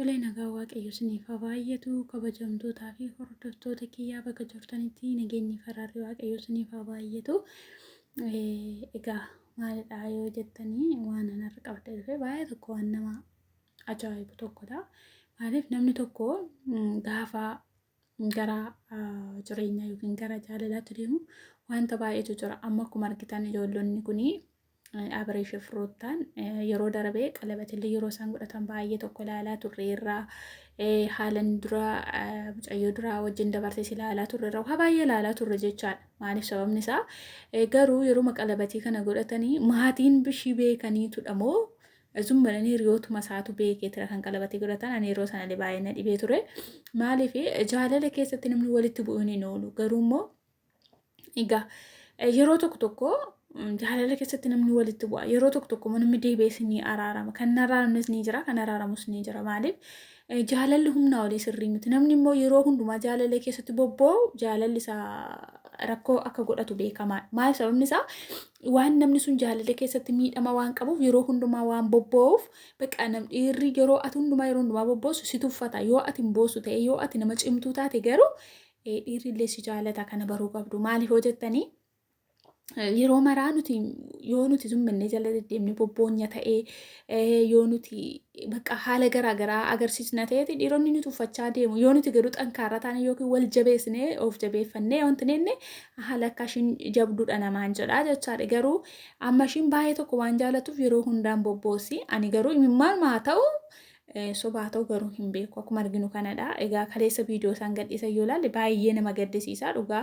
Tole nagaa waaqayyo isiniif haa baay'atu kabajamtootaa fi hordoftoota kiyyaa bakka jirtanitti nageenyi faraarri waaqayyo isiniif haa baay'atu. Egaa maalidha yoo jettanii waan ana irra qabdee dhufe baay'ee tokko waan nama ajaa'ibu tokkodha. Maaliif namni tokko gaafa gara jireenyaa yookiin gara jaalalaatti deemu wanta baay'eetu jira. Amma akkuma argitan ijoollonni kunii abireeshii firoottan yeroo darbee qalabatillee yeroo isaan godhatan baay'ee tokko ilaalaa turre irraa haalan dura mucayyoo dura wajjin dabartee ilaalaa turre irraa waa baay'ee ilaalaa turre jechaadha. Maaliif sababni isaa garuu yeroo qalabatii kana godhatanii maatiin bishii beekaniitudha moo zummalanii hiriyootuma isaatu beekeetira kan qalabatii godhatan. Ani yeroo sanallee baay'ee na dhibee ture. Maaliif jaalala keessatti namni walitti bu'uun hin oolu. Garuu immoo egaa yeroo tokko jaalala keessatti namni walitti bu'a. Yeroo tokko namni deebi'ees ni araarama. Kan araaramnes ni jira, kan araaramus ni jira. Maaliif jaalalli humnaa olii sirrii miti. Namni immoo yeroo hundumaa jaalala keessatti bobba'u jaalalli isaa rakkoo akka godhatu beekamaadha. Maaliif sababni isaa waan namni sun jaalala keessatti miidhama waan qabuuf yeroo hundumaa waan bobba'uuf baqa dhiirri yeroo hundumaa bobba'u si tuffata. Yoo ati hin boossu ta'e yoo ati nama cimtuu taate garuu dhiirri illee si jaalata kana baruu qabdu. Maaliif yoo jettanii yeroo maraa yoo nuti zummanne jala deddeemne bobboonya ta'ee yoo nuti baqa haala garaagaraa agarsiisna ta'eeti dhiironni ni tuffachaa deemu. Yoo nuti garuu xankaarra taane yookiin wal jabeessine of jabeeffannee wanti nenne haala akka ishiin jabduudha namaan jedhaa jechaadha. Garuu amma ishiin baay'ee tokko waan jaalatuuf yeroo hundaan bobboossi. Ani garuu imimmaan maa ta'u sobaa ta'u garuu hin beeku. Akkuma arginu kanadha. Egaa kaleessa viidiyoo isaan gadhiisan yoo ilaalle baay'ee nama gaddisiisaa. Dhugaa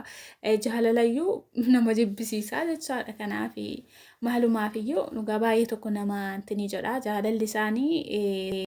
jaalalayyuu nama jibbisiisaa jechaadha. Kanaaf maalumaaf iyyuu dhugaa baay'ee tokko nama antini jedha. Jaalalli isaanii